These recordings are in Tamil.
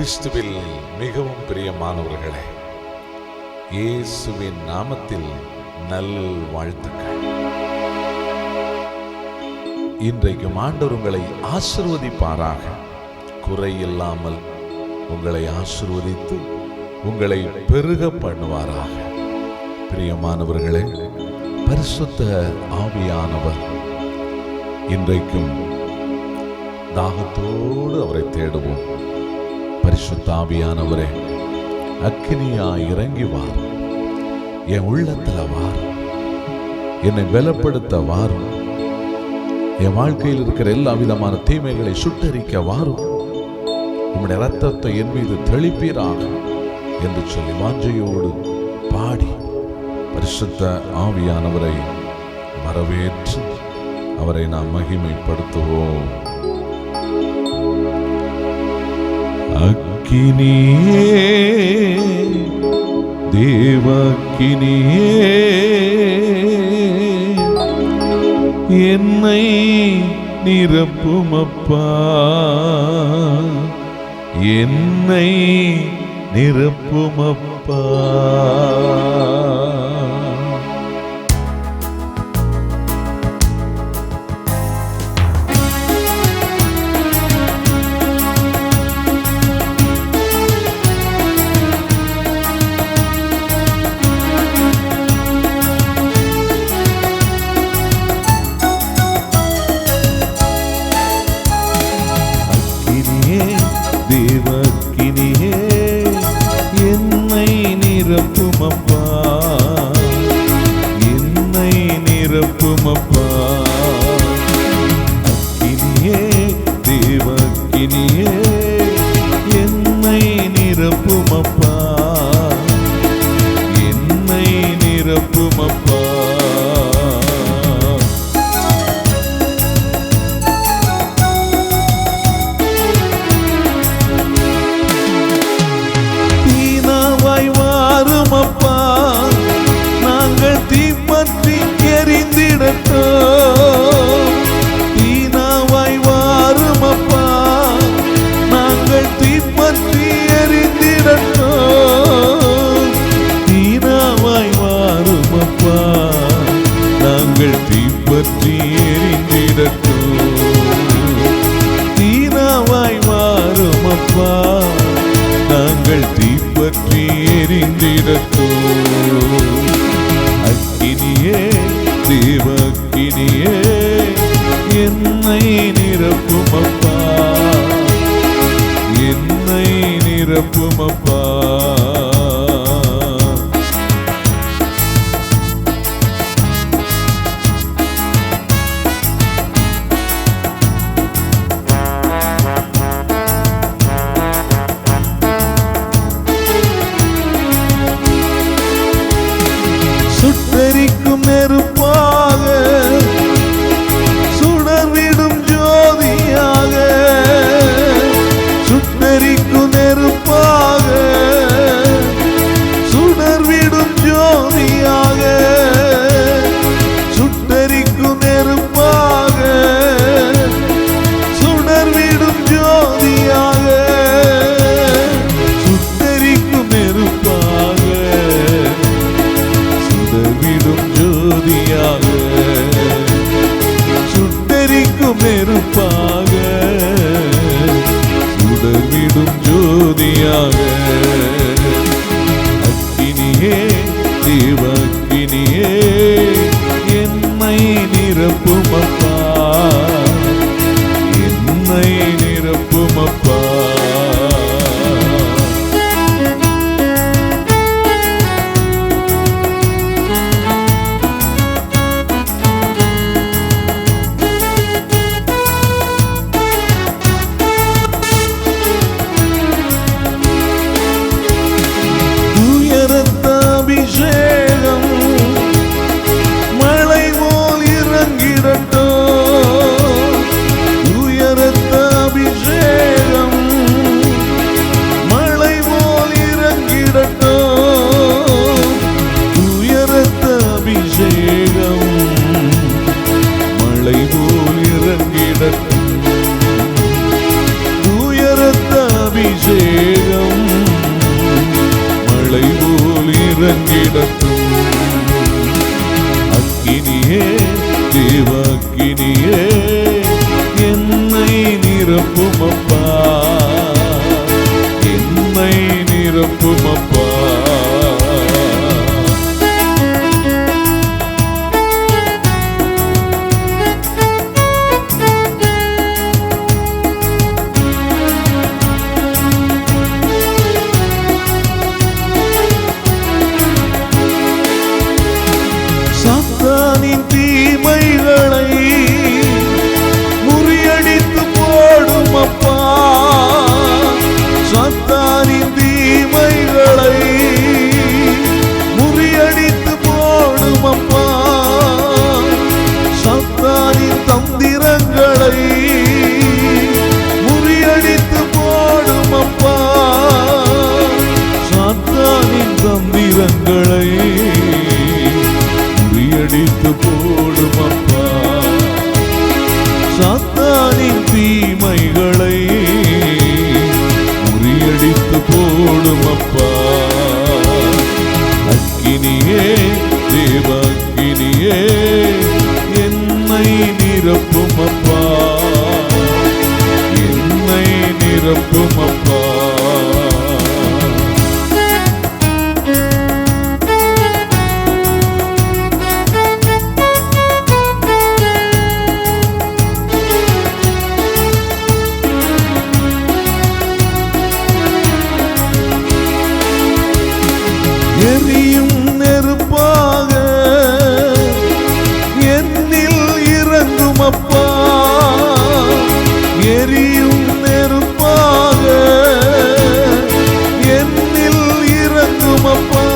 கிறிஸ்துவில் மிகவும் பிரியமானவர்களே, இயேசுவின் நாமத்தில் நல் வாழ்த்துக்கள். இன்றைக்கு ஆண்டவர் உங்களை ஆசீர்வதிப்பாராக. குறையில்லாமல் உங்களை ஆசீர்வதித்து உங்களை பெருக பண்ணுவாராக. பிரியமானவர்களே, பரிசுத்த ஆவியானவர் இன்றைக்கும் தாகத்தோடு அவரை தேடுவோம். பரிசுத்த ஆவியானவரே, அக்கினியாய் இறங்கி வாரும், என் உள்ளத்துல வாரும், என்னை பலப்படுத்த வாரும், என் வாழ்க்கையில் இருக்கிற எல்லா விதமான தீமைகளை சுட்டரிக்க வாரும், உம்முடைய இரத்தத்தை என் மீது தெளிப்பீராக என்று சொல்லி வாஞ்சையோடு பாடி பரிசுத்த ஆவியானவரை வரவேற்று அவரை நாம் மகிமைப்படுத்துவோம். அக்கினியே, தேவக்கினியே, என்னை நிரப்புமப்பா, என்னை நிரப்புமப்பா. தேவக்கினியே, என்னை நிரப்புமப்பா, என்னை நிரப்புமப்பா. அக்கினியே, தேவக்கினியே, என்னை நிரப்புமப்பா, என்னை நிரப்புமப்பா. வாருமப்பா, நாங்கள் தீப்பற்றி எரிந்திடட்டோம். தீனாவாய் வாருமப்பா, நாங்கள் தீப்பற்றி எரிந்திடட்டோம். தீனாவாய் வாருமப்பா, நாங்கள் தீப்பற்றி எரிந்திடட்டோம். தீனாவாய் வாருமப்பா, நாங்கள் தீப்பற்றி எரிந்திடட்டோம். அக்கினியே, தேவக்கினியே, என்னை நிரப்புமப்பா, என்னை நிரப்புமப்பா. சுட்டரிக்கும் நெருப்பாக, சுடர்விடும் ஜோதியாக, சுட்டரிக்கும் நெருப்பாக, சுடர்விடும் ஜோதியாக, சுட்டரிக்கும் நெருப்பாக, சுடர்விடும் ஜோதியாக, சுட்டரிக்கும் நெருப்பாக, சுடர்விடும் ஜோதியாக, சுட்டரிக்கும் நெருப்பாக, சுடர்விடும் ஜோதியாக. அக்கினியே, தேவக்கினியே, என்னை நிரப்புமப்பா, என்னை நிரப்புமப்பா. அபிஷேகம் மழை போல் இறங்கிடட்டும். அக்கினியே தேவக்கினியே என்னை நிரப்புமப்பா, என்னை நிரப்புமப்பா. சாத்தானின் தீமைகளை முறியடித்து போடும் அப்பா, சாத்தானின் தீமைகளை முறியடித்து போடும் அப்பா, சாத்தானின் தந்திரங்களை முறியடித்து போடும் அப்பா, சாத்தானின் தந்திரங்களை முறியடித்து போடும் அப்பா, சாத்தானின் தீமைகளை முறியடித்து போடும் அப்பா. அக்கினியே தேவக்கினியே என்னை நிரப்பும் அப்பா, என்னை நிரப்பும் அப்பா. எரியும் நெருப்பாக என்னில் இறங்கும் அப்பா, எரியும் நெருப்பாக என்னில் இறங்கும் அப்பா,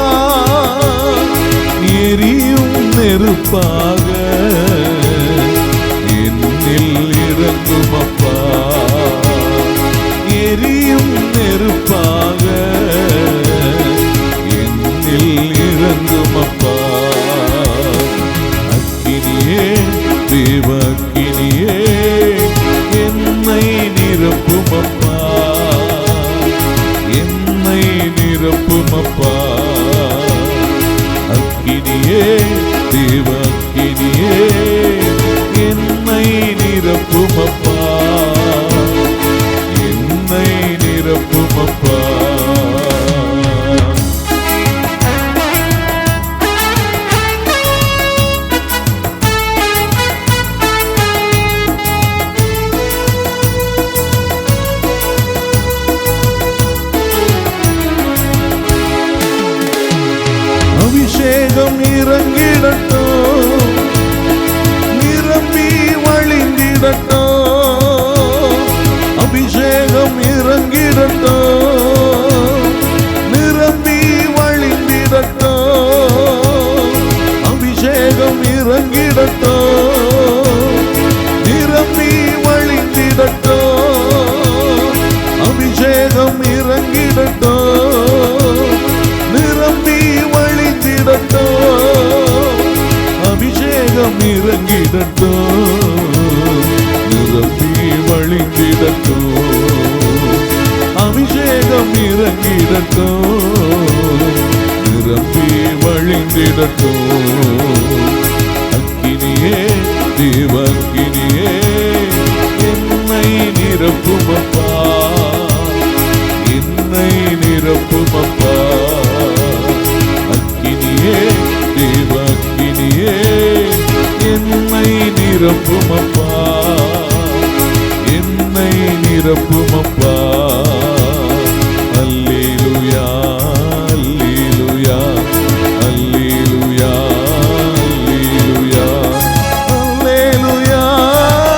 எரியும் நெருப்பாக என்னில் இறங்கும் அப்பா, எரியும் நெருப்பாக இறங்கும் அப்பா. அக்கினியே தேவக்கினியே என்னை நிரப்பும் அப்பா, என்னை நிரப்பும் அப்பா. அக்கினியே தேவக்கினியே என்னை நிரப்பும் அப்பா, என்னை நிரப்பும் அப்பா. அபிஷேகம் இறங்கிடட்டும், நிரம்பி வழிந்திடட்டும், அபிஷேகம் இறங்கிடட்டும், நிரம்பி வழிந்திடட்டும், அபிஷேகம் இறங்கிடட்டும், நிரம்பி வழிந்திடட்டும், அபிஷேகம் இறங்கிடட்டும், நிரம்பி அபிஷேகம் இறங்கிடட்டும், நிரம்பி வழிந்திடட்டும், அபிஷேகம் இறங்கிடட்டும், நிரம்பி வழிந்திடட்டும். அக்கினியே தேவக்கினியே என்னை நிரப்பும் அப்பா, என்னை நிரப்பும் அப்பா. அக்கினியே தேவக்கினியே என்னை நிரப்பும் அப்பா, என்னை நிரப்பும் அப்பா. அல்லேலூயா அல்லேலூயா அல்லேலூயா அல்லேலூயா அல்லேலூயா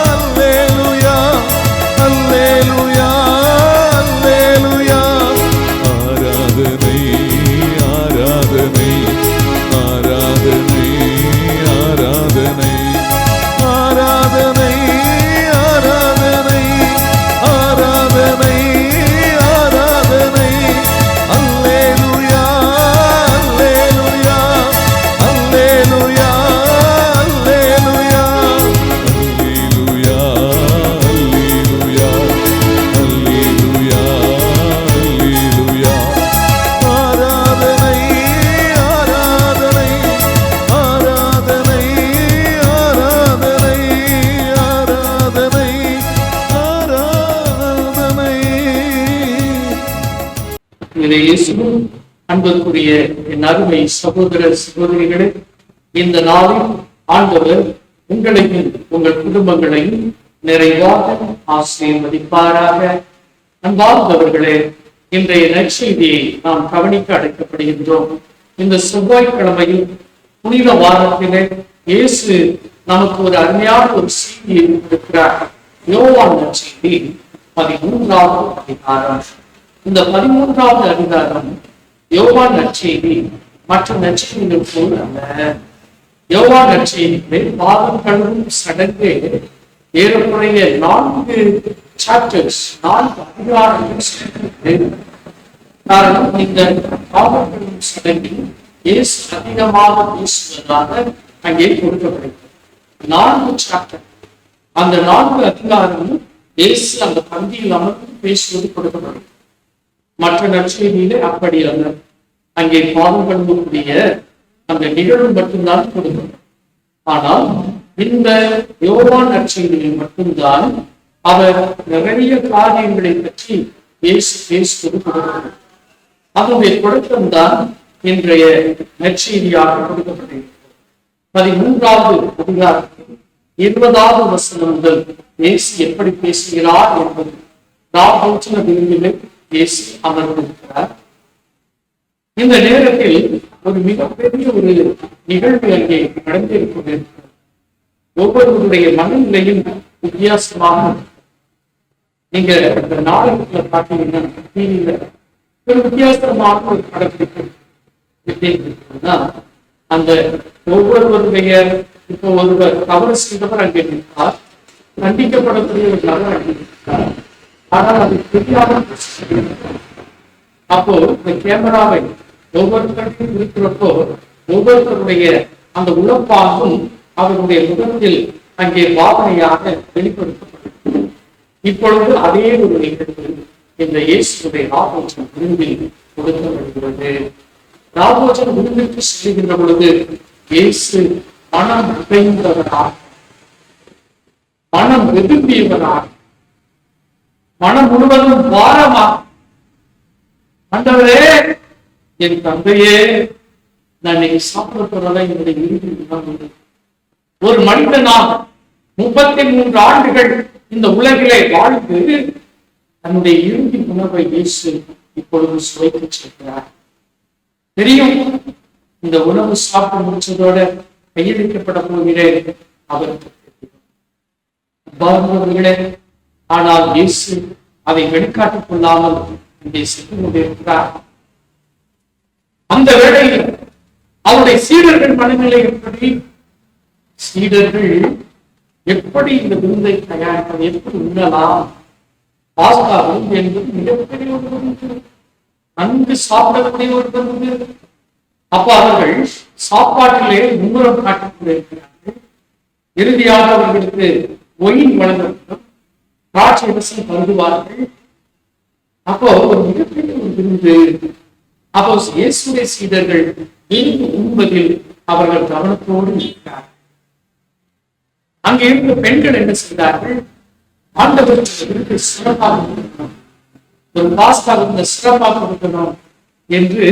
அல்லேலூயா அல்லேலூயா அல்லேலூயா. ஆராதனை ஆராதனை ஆராதனை ஆராதனை ஆராதனை ஆராதனை ஆராதனை இயேசுவும் அன்புக்குரிய என் அருமை சகோதர சகோதரிகளே, இந்த நாளில் ஆண்டவர் உங்களையும் உங்கள் குடும்பங்களையும் நிறைவாக ஆசீர்வதிப்பாராக. அன்பார்ந்தவர்களே, இன்றைய நற்செய்தியை நாம் கவனிக்க அழைக்கப்படுகின்றோம். இந்த செவ்வாய்க்கிழமையில் புனித வாரத்திலே இயேசு நமக்கு ஒரு அருமையான ஒரு செய்தியை கொடுக்கிறார். யோவான் நற்செய்தி 13வது அதிகாரம். இந்த 13வது அதிகாரம் யோவான் நற்செய்தி மற்ற நற்செய்திகள் போல் அல்ல. யோவான் நற்செய்தியிலே பாதம் கழுவும் சடங்கு ஏறக்குறைய 4 சாப்டர்ஸ், 4 அதிகாரங்கள். காரணம், இந்த பாதம் கழுவும் சடங்கில் இயேசு அதிகமாக பேசுவதாக அங்கே கொடுக்கப்படுகிறது. 4 சாப்டர், அந்த 4 அதிகாரமும் இயேசு அந்த பந்தியில் அமர்ந்து பேசுவது கொடுக்கப்படுகிறது. மற்ற நற்செய்தியிலே அப்படி அல்ல. அங்கே பாதம் கழுவக்கூடிய அந்த நிகழ்வு மட்டும்தான் கொடுக்கணும். ஆனால் இந்த யோவான் நற்செய்தியில் மட்டும்தான் அவர் நிறைய காரியங்களை பற்றி இயேசு பேசுவது கொடுக்கிறது. அதனுடைய தொடக்கம்தான் இன்றைய நற்செய்தியாக கொடுக்கப்படுகிறது. 13வது அதிகாரத்தில் 20வது வசனம் முதல் இயேசு எப்படி பேசுகிறார் என்பது ராபோஜன விருந்திலே இயேசு அமர்ந்திருக்கிறார். இந்த நேரத்தில் ஒரு மிகப்பெரிய ஒரு நிகழ்வு அங்கே நடந்திருக்கிறது. ஒவ்வொருவருடைய மனநிலையும் வித்தியாசமாக. நீங்க இந்த நாடகத்துல பார்த்தீங்கன்னா டிவியில ஒரு வித்தியாசமான ஒரு படப்பிடிப்பு எப்படின்னா, அந்த ஒவ்வொருவருடைய இப்போ ஒருவர் தவறு செய்தவர் அங்கே நிற்பார், கண்டிக்கப்படக்கூடிய ஒரு நபர் அங்கே நிற்பார். ஆனால் அது தெரியாமல் அப்போ இந்த கேமராவை ஒவ்வொருத்தருக்கும் இருக்கிறப்போ ஒவ்வொருத்தருடைய அந்த உழப்பாகும் அவருடைய முகத்தில் அங்கே வாதனையாக வெளிப்படுத்தப்பட்டது. இப்பொழுது அதே ஒரு நிகழ்வு இந்த இயேசுடைய ராபோஜன விருந்தில் கொடுக்கப்படுகிறது. ராபோஜன விருந்திற்கு செல்கின்ற பொழுது இயேசு மனம் உடைந்தவராக, மனம் வெதும்பியவராக, மனம் முழுவதும் பாரமாக, ஆண்டவரே, என் தந்தையே, நான் இன்னைக்கு சாப்பிட போறதா என்னுடைய இறுதி. ஒரு மனிதனாக 33 ஆண்டுகள் இந்த உலகிலே வாழ்ந்து தன்னுடைய இறுதி உணவை இயேசு இப்பொழுது சுவைத்து செல்கிறார். தெரியும், இந்த உணவு சாப்பிட்டு முடிச்சதோட கையளிக்கப்பட போகிறேன் அவருக்கு தெரியும். ஆனால் இயேசு அதை வெளிக்காட்டிக் கொள்ளாமல் இங்கே சென்று கொண்டிருக்கிறார். அந்த வேளையில் அவருடைய சீடர்கள் மனநிலை எப்படி, சீடர்கள் எப்படி இந்த விருந்தை தயாரிப்பது, எப்படி உண்ணலாம்? பாஸ்தா விருந்து என்பது மிகப்பெரிய ஒரு விருந்து, நன்கு சாப்பிடக்கூடிய ஒரு விருந்து. அப்ப அவர்கள் சாப்பாட்டிலே மும்முரம் காட்டிக் கொண்டிருக்கிறார்கள். இறுதியாக அவர்களுக்கு ஒயின் வழங்கப்படும், திராட்சை ரசம் பருகுவார்கள். அப்போ ஒரு மிகப்பெரிய ஒரு விருந்து. அப்போ இயேசுடைய சீடர்கள் விருந்து உண்பதில் அவர்கள் கவனத்தோடு இருக்கிறார்கள். அங்கே இருந்த பெண்கள் என்ன செய்தார்கள்? ஆண்டவருக்கு சிறப்பாக கொடுக்கணும், ஒரு பாஸ்தா சிறப்பாக கொடுக்கணும் என்று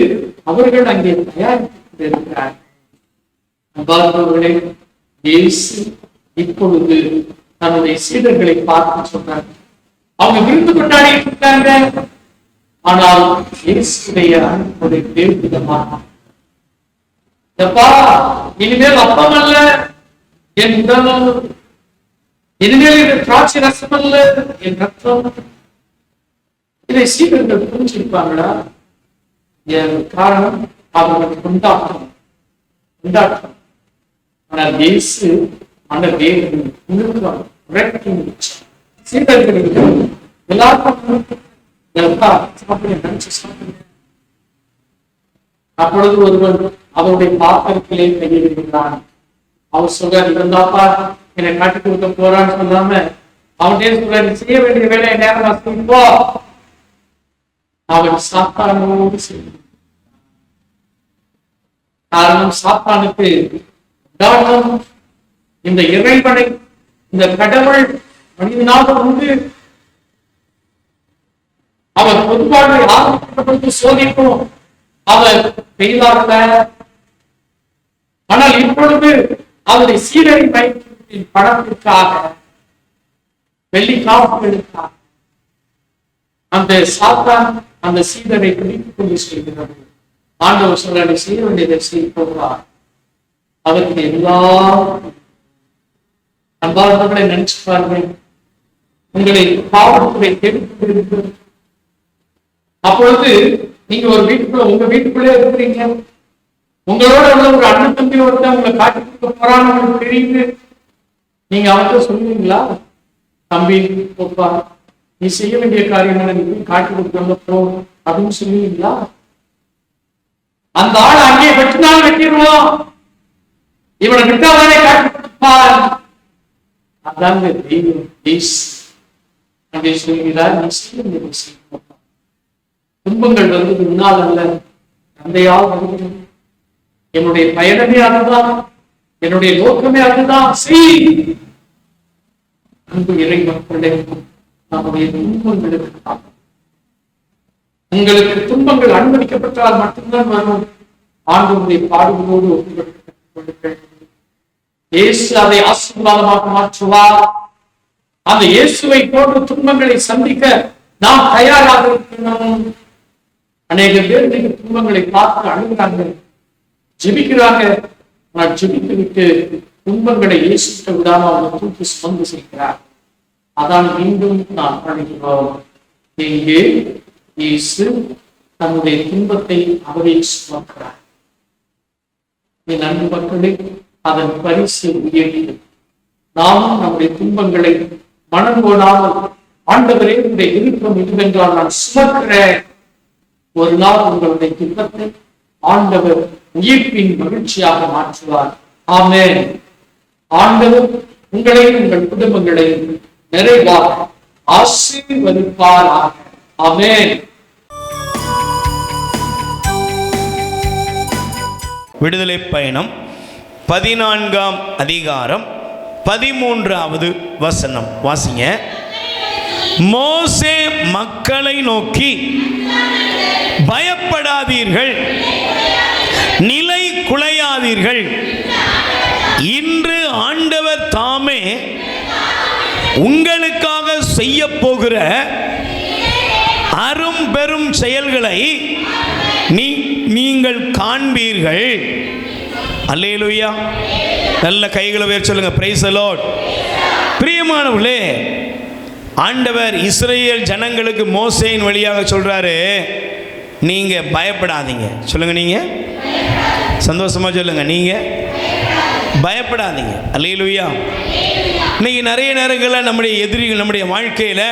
அவர்கள் அங்கே தயாரித்து இருக்கிறார்கள். அன்பார்ந்தவர்களே, இயேசு இப்பொழுது தன்னுடைய சீடர்களை பார்த்து சொன்னார். அவங்க விருந்து கொண்டாடி இருக்காங்க, ஆனால் இயேசுடைய அன்புடைய வேறு விதமாக, இனிமேல் அப்பம் அல்ல என் உடல், இனிமேல் இது திராட்சை ரசம் அல்ல என் ரத்தம். இதை சீடர்கள் புரிஞ்சிருப்பாங்களா? காரணம் அவர்கள் கொண்டாட்டம். ஆனால் இயேசு அந்த வேறு சீடர்கள் எல்லாருக்கும் அப்பொழுது ஒருவர் அவருடைய பாத்திரத்திலே கையிடுகிறான். அவர் சொல்றார், இருந்தாப்பா என்னை காட்டி கொடுக்க போறான்னு சொல்லாம அவன்டே சொல்றாரு, செய்ய வேண்டிய வேலையை நேரம் போ. அவன் சாத்தானோடு செய்யும். காரணம், சாத்தானுக்கு இந்த இறைவனை, இந்த கடவுள் மனிதனாக உண்டு, அவர் பொதுவாழ்வை ஆரம்பிக்கப்பட்டு சோதிக்கும் அவர் பெரிதாகல. ஆனால் இப்பொழுது அவருடைய சீரழி பயணத்தின் பணத்திற்காக, வெள்ளி காப்புகளுக்காக அந்த சாத்தான் அந்த சீடரை பிடித்துக் கொண்டு செல்கிறது. ஆண்டவர் சொல்றாரு, செய்ய வேண்டியதை செய்ய போகிறார். அவருக்கு எல்லா அன்பார்ந்தவர்களை நினைச்சு பாருங்கள். உங்களை பாவத்துறை தேடிக்கொண்டிருக்கு. அப்பொழுது நீங்க ஒரு வீட்டுக்குள்ள, உங்க வீட்டுக்குள்ளே இருக்கிறீங்க. உங்களோட உள்ள ஒரு அண்ணன் தம்பி ஒருத்தன் உங்களை காட்டி கொடுக்க போறான்னு உங்களுக்கு தெரியுது. நீங்க அவர்கிட்ட சொல்லுவீங்களா, தம்பி போப்பா, நீ செய்ய வேண்டிய காரியம் நீ காட்டி கொடுக்க போ அப்படின்னு சொல்லுவீங்களா? அந்த ஆள் அங்கே வெட்டினால் வெட்டிடுவோம், இவனை விட்டாலே காட்டி கொடுப்பார். அதாங்க தெய்வம். அங்கே சொல்கிறார், நீ செய்ய வேண்டிய செய்ய. துன்பங்கள் வந்து முன்னால் அல்ல, தந்தையால் வருகிறது. என்னுடைய பயணமே அதுதான், என்னுடைய நோக்கமே அதுதான். அன்பு இறை மக்களே, நம்முடைய துன்பங்களுக்கு உங்களுக்கு துன்பங்கள் அனுமதிக்கப்பட்டால் மட்டும்தான் வரும். ஆண்டவருடைய பாடுகளோடு ஒப்புக்கொடுங்கள். இயேசு அதை ஆசீர்வாதமாக மாற்றுவார். அந்த இயேசுவை போன்ற துன்பங்களை சந்திக்க நாம் தயாராக இருக்கணும். அநேக பேர் துன்பங்களை பார்த்து அழுகிறாங்க, ஜெபிக்கிறாங்க. ஆனால் ஜெபித்து விட்டு துன்பங்களை இயேசுக்க விடாம அவங்க தூக்கி சுமந்து செய்கிறார். அதான் மீண்டும் நாம் அழைக்கிறோம். இங்கே இயேசு தன்னுடைய துன்பத்தை அவரே சுமக்கிறார். என் அன்பு மக்களே, அதன் பரிசு உயர்வு. நாமும் நம்முடைய துன்பங்களை மனம் போடாமல், ஆண்டவரே உடைய விருப்பம் இதுவென்றால் நான் சுமக்கிறேன். ஒரு நாள் உங்களுடைய துன்பத்தை ஆண்டவர் உயிர்ப்பின் மகிழ்ச்சியாக மாற்றுவார். ஆமென். ஆண்டவர் உங்களையும் உங்கள் குடும்பங்களையும் நிறைவாக ஆசீர்வதிப்பாராக. ஆமென். விடுதலை பயணம் 14ஆம் அதிகாரம் 13வது வசனம் வாசிங்க. மோசே மக்களை நோக்கி, பயப்படாதீர்கள், நிலை குலையாதீர்கள். இன்று ஆண்டவர் தாமே உங்களுக்காக செய்ய போகிற அரும் பெரும் செயல்களை நீங்கள் காண்பீர்கள். அல்லேலூயா. நல்ல கைகளை உயர்த்தி சொல்லுங்க. Price the Lord. பிரியமானவர்களே, ஆண்டவர் இஸ்ரவேல் ஜனங்களுக்கு மோசேயின் வழியாக சொல்றாரு, நீங்க பயப்படாதீங்க. சொல்லுங்க, நீங்க சந்தோஷமா சொல்லுங்க, நீங்க பயப்படாதீங்க. அல்லேலூயா. இன்னைக்கு நிறைய நேரங்களில் நம்முடைய எதிரிகள் நம்முடைய வாழ்க்கையில்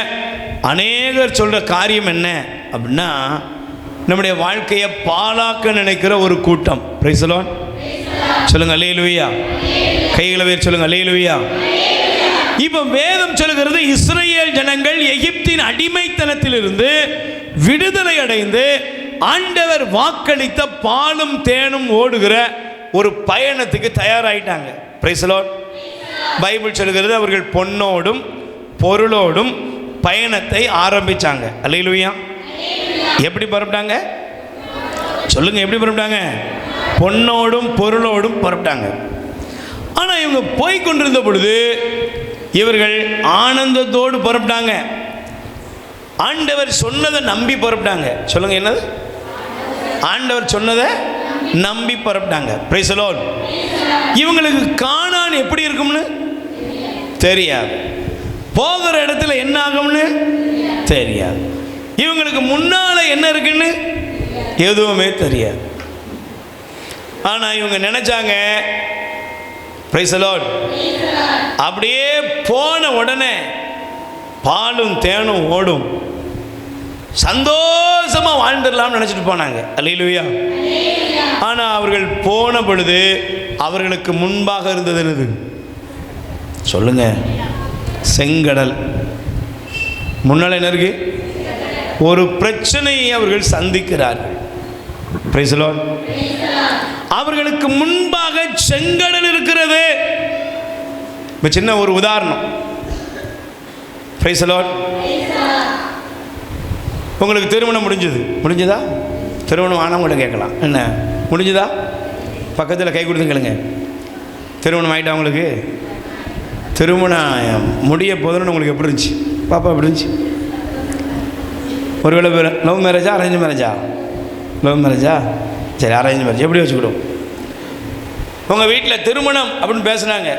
அநேகர் சொல்ற காரியம் என்ன அப்படின்னா, நம்முடைய வாழ்க்கையை பாழாக்க நினைக்கிற ஒரு கூட்டம். Price the lord. சொல்லுங்க அல்லேலூயா. கைகளை உயர்த்தி சொல்லுங்க அல்லேலூயா. இப்ப வேதம் சொல்லுகிறது, இஸ்ரவேல் ஜனங்கள் எகிப்தின் அடிமைத்தனத்திலிருந்து விடுதலை அடைந்து ஆண்டவர் வாக்களித்த பாலும் தேனும் ஓடுகிற ஒரு பயணத்துக்கு தயாராயிட்டாங்க. Praise the lord. பைபிள் சொல்லுகிறது, அவர்கள் பொன்னோடும் பொருளோடும் பயணத்தை ஆரம்பிச்சாங்க. அல்லேலூயா. எப்படி புறப்பட்டாங்க? சொல்லுங்க, எப்படி புறப்பட்டாங்க? பொன்னோடும் பொருளோடும் புறப்பட்டாங்க. ஆனா இவங்க போய் கொண்டிருந்த பொழுது இவர்கள் ஆனந்தத்தோடு புறப்பட்டாங்க. ஆண்டவர் சொன்னதை நம்பி புறப்பட்டாங்க. சொல்லுங்க, என்னது? ஆண்டவர் சொன்னதை நம்பி புறப்பட்டாங்க. Price the Lord. இவங்களுக்கு கானான் எப்படி இருக்கும்னு தெரியாது, போகிற இடத்துல என்ன ஆகும்னு தெரியாது, இவங்களுக்கு முன்னால என்ன இருக்குன்னு எதுவுமே தெரியாது. ஆனா இவங்க நினைச்சாங்க, பிரைஸ் தி லார்ட், அப்படியே போன உடனே பாலும் தேனும் ஓடும், சந்தோஷமா வாழ்ந்துடலாம் நினைச்சிட்டு போனாங்க. அல்லேலூயா. ஆனா அவர்கள் போன பொழுது அவர்களுக்கு முன்பாக இருந்தது என்னது? சொல்லுங்க, செங்கடல். முன்னால என்ன இருக்கு? ஒரு பிரச்சனையை அவர்கள் சந்திக்கிறார்கள். Price the Lord. அவர்களுக்கு முன்பாக செங்கடல் இருக்கிறது. சின்ன ஒரு உதாரணம். Price the Lord. உங்களுக்கு திருமணம் முடிஞ்சதா? திருமணம் ஆனவங்கள்ட்ட கேட்கலாம். என்ன முடிஞ்சுதா? பக்கத்தில் கை கொடுத்து கேளுங்க. திருமணம் ஆகிட்டா உங்களுக்கு? திருமணம் முடிய போதுன்னு உங்களுக்கு எப்படி இருந்துச்சு பாப்பா? எப்படி இருந்துச்சு? ஒருவேளை லவ் மேரேஜா அரேஞ்ச் மேரேஜா? லவ் மேரேஜா? சரி, அரேஞ்ச் மேரேஜ் எப்படி வச்சுக்கிடும். உங்கள் வீட்டில் திருமணம் அப்படின்னு பேசுனாங்க,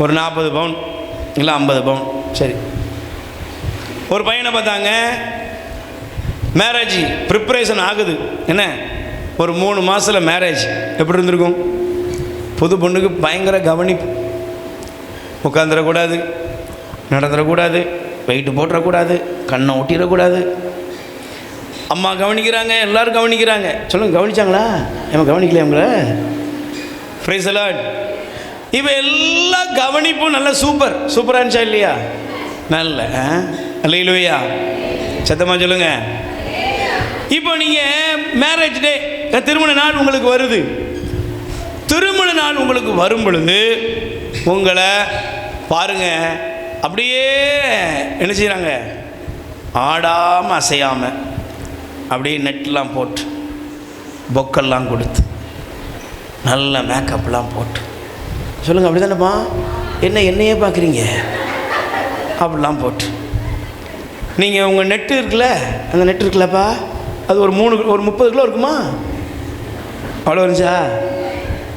ஒரு 40 பவுன் இல்லை 50 பவுன். சரி, ஒரு பையனை பார்த்தாங்க, மேரேஜ் ப்ரிப்பரேஷன் ஆகுது. என்ன, ஒரு 3 மாதத்தில் மேரேஜ். எப்படி இருந்திருக்கும்? புது பொண்ணுக்கு பயங்கர கவனிப்பு. உட்காந்துடக்கூடாது, நடந்துடக்கூடாது, வெயிட்டு போட்டுறக்கூடாது, கண்ணை ஒட்டிடக்கூடாது. அம்மா கவனிக்கிறாங்க, எல்லோரும் கவனிக்கிறாங்க. சொல்லுங்கள், கவனிச்சாங்களா? ஏமா கவனிக்கலையா உங்களை? Price the lord. இப்போ எல்லா கவனிப்பும் நல்ல சூப்பராக இருந்துச்சா இல்லையா? நல்ல அல்லேலூயா. சத்தமாக சொல்லுங்க. இப்போ நீங்கள் மேரேஜ் டே, திருமண நாள் உங்களுக்கு வருது. திருமண நாள் உங்களுக்கு வரும் பொழுது உங்களை பாருங்க, அப்படியே என்ன செய்கிறாங்க, ஆடாமல் அசையாமல் அப்படியே நெட்லாம் போட்டு, பொக்கெல்லாம் கொடுத்து, நல்ல மேக்கப்லாம் போட்டு. சொல்லுங்கள், அப்படி தானேப்பா? என்னையே பார்க்குறீங்க? அப்படிலாம் போட்டு நீங்கள் உங்கள் நெட்டு இருக்குல்ல, அந்த நெட்டு இருக்குல்லப்பா, அது ஒரு 30 கிலோ இருக்குமா? அவ்வளோ இருந்துச்சா?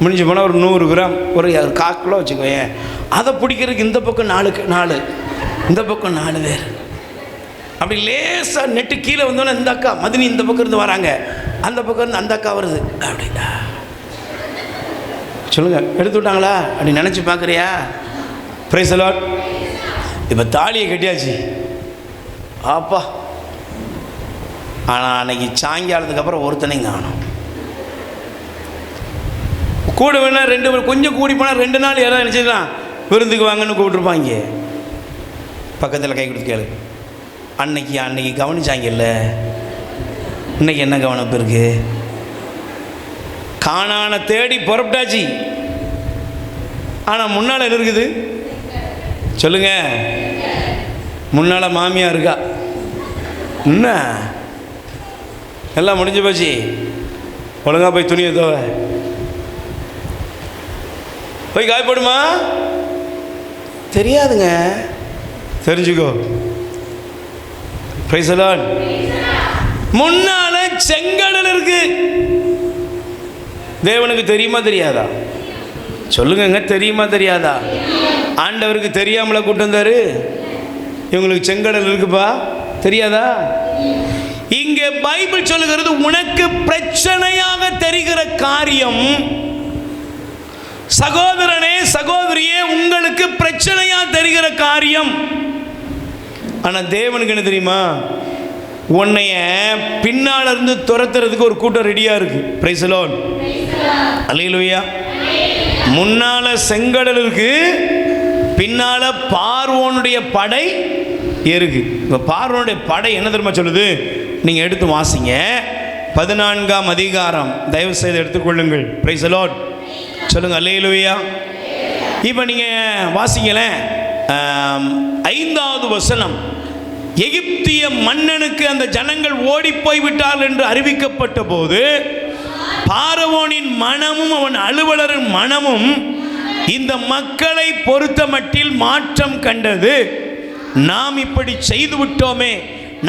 முடிஞ்சு போனால் ஒரு 100 கிராம், ஒரு 1/4 கிலோ வச்சுக்கோங்க. அதை பிடிக்கிறதுக்கு இந்த பக்கம் 4, இந்த பக்கம் 4 பேர். அப்படி லேசாக நெட்டு கீழே வந்தோன்னே இந்த அக்கா மதினி இந்த பக்கம் இருந்து வராங்க, அந்த பக்கம் இருந்து அந்த அக்கா வருது. அப்படின்னா சொல்லுங்கள், எடுத்து விட்டாங்களா? அப்படி நினச்சி பார்க்குறியா? Praise the lord. இப்போ தாலியை கட்டியாச்சு ஆப்பா. ஆனால் அன்னைக்கு சாயங்காலத்துக்கு அப்புறம் ஒருத்தனையும் காணும். கூட வேணா 2 பேர், கொஞ்சம் கூடி போனால் 2 நாள் யாராவது நினச்சிக்கலாம் விருந்துக்கு வாங்கன்னு கூப்பிட்டுருப்பாங்க. பக்கத்தில் கை கொடுத்து கேளு. அன்னைக்கு கவனிச்சாங்கல்ல, இன்னைக்கு என்ன கவனிப்பு இருக்கு? காணான தேடி புறப்பட்டாச்சு. ஆனால் முன்னால் என்ன இருக்குது? சொல்லுங்க. முன்னால் மாமியா இருக்கா. என்ன எல்லாம் முடிஞ்சு போச்சு. ஒழுங்கா போய் துணியை தோவை, போய் காயப்படுமா? தெரியாதுங்க, தெரிஞ்சுக்கோ. Price the Lord. முன்னால செங்கடல் இருக்கு. தேவனுக்கு தெரியுமா தெரியாதா? சொல்லுங்க, தெரியுமா தெரியாதா? ஆண்டவருக்கு தெரியாமல கூட்டம் வந்தாரு. இவங்களுக்கு செங்கடல் இருக்குப்பா, தெரியாதா? இங்கே பைபிள் சொல்லுகிறது, உனக்கு பிரச்சனையாக தெரிகிற காரியம், சகோதரனே சகோதரியே, உங்களுக்கு பிரச்சனையா தெரிகிற காரியம், ஆனால் தேவனுக்கு என்ன தெரியுமா? உன்னைய பின்னால் இருந்து துரத்துறதுக்கு ஒரு கூட்டம் ரெடியாக இருக்கு. Praise the lord. அல்லேலூயா. முன்னால செங்கடல் இருக்கு, பின்னால பார்வோனுடைய படை இருக்கு. இப்போ பார்வோனுடைய படை என்ன தெரியுமா சொல்லுது? நீங்கள் எடுத்து வாசிங்க, 14ஆம் அதிகாரம் தயவு செய்து எடுத்துக்கொள்ளுங்கள். Price the lord. சொல்லுங்க அல்லேலூயா. இப்போ நீங்கள் வாசிங்களேன், 5வது வசனம். எகிப்திய மன்னனுக்கு அந்த ஜனங்கள் ஓடி போய்விட்டார்கள் என்று அறிவிக்கப்பட்ட போது பார்வோனின் மனமும் அவன் அலுவலரின் மனமும் இந்த மக்களை பொறுத்த மட்டில் மாற்றம் கண்டது. நாம் இப்படி செய்து விட்டோமே,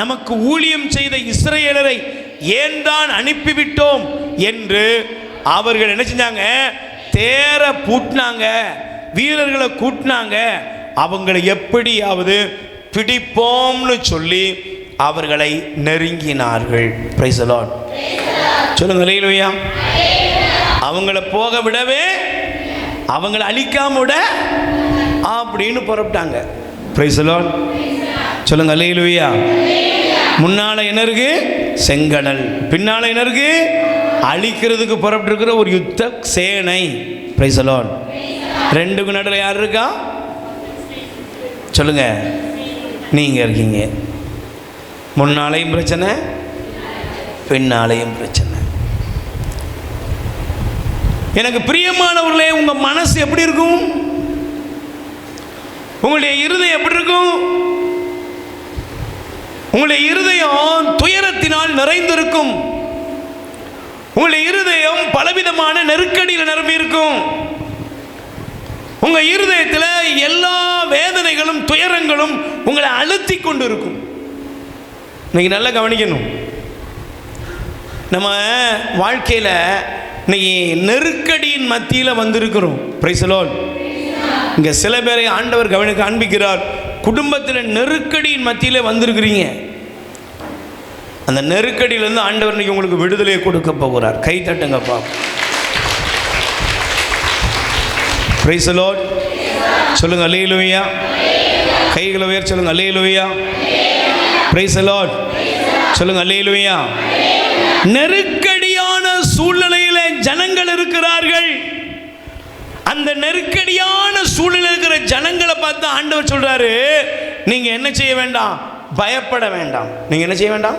நமக்கு ஊழியம் செய்த இஸ்ரவேலரை ஏன் தான் அனுப்பிவிட்டோம் என்று அவர்கள் என்ன செஞ்சாங்க? தேர பூட்டினாங்க, வீரர்களை கூட்டினாங்க. அவங்களை எப்படியாவது பிடிப்போம்னு சொல்லி அவர்களை நெருங்கினார்கள். Price the lord. சொல்லுங்க அல்லேலூயா. அவங்கள போக விடவே, அவங்கள அழிக்காம விட அப்படின்னு புறப்பட்டாங்க. Price the lord. சொல்லுங்க அல்லேலூயா. முன்னால என்ன இருக்கு? செங்கடல். பின்னால என்ன இருக்கு? அழிக்கிறதுக்கு புறப்பட்டு இருக்கிற ஒரு யுத்த சேனை. Price the Lord. ரெண்டுக்கு நடுவில் யார் இருக்கா? சொல்லுங்க, நீங்க இருக்கீங்க. முன்னாலையும் பிரச்சனை, பின்னாலையும் பிரச்சனை. எனக்கு பிரியமானவர்களே, உங்க மனசு எப்படி இருக்கும்? உங்களுடைய இருதயம் எப்படி இருக்கும்? உங்களுடைய இருதயம் துயரத்தினால் நிறைந்திருக்கும். உங்களுடைய இருதயம் பலவிதமான நெருக்கடியில் நிரம்பி இருக்கும். உங்க இருதயத்தில் எல்லா வேதனைகளும் துயரங்களும் உங்களை அழுத்தி கொண்டு இருக்கும். இன்னைக்கு நல்லா கவனிக்கணும். நம்ம வாழ்க்கையில் இன்னைக்கு நெருக்கடியின் மத்தியில் வந்திருக்கிறோம். Price the Lord. இங்கே சில பேரை ஆண்டவர் காண்பிக்கிறார். குடும்பத்தில் நெருக்கடியின் மத்தியில் வந்திருக்கிறீங்க. அந்த நெருக்கடியிலேருந்து ஆண்டவர் இன்னைக்கு உங்களுக்கு விடுதலையை கொடுக்க போகிறார். கை தட்டுங்கப்பா. Praise the lord. சொல்லுங்க அல்லேலூயா. கைகளை உயர்த்தி சொல்லுங்க அல்லேலூயா. Price the lord. சொல்லுங்க அல்லேலூயா. நெருக்கடியான சூழ்நிலையில ஜனங்கள் இருக்கிறார்கள். அந்த நெருக்கடியான சூழ்நிலை இருக்கிற ஜனங்களை பார்த்து ஆண்டவர் சொல்றாரு, நீங்க என்ன செய்ய வேண்டாம்? பயப்பட வேண்டாம். நீங்க என்ன செய்ய வேண்டாம்?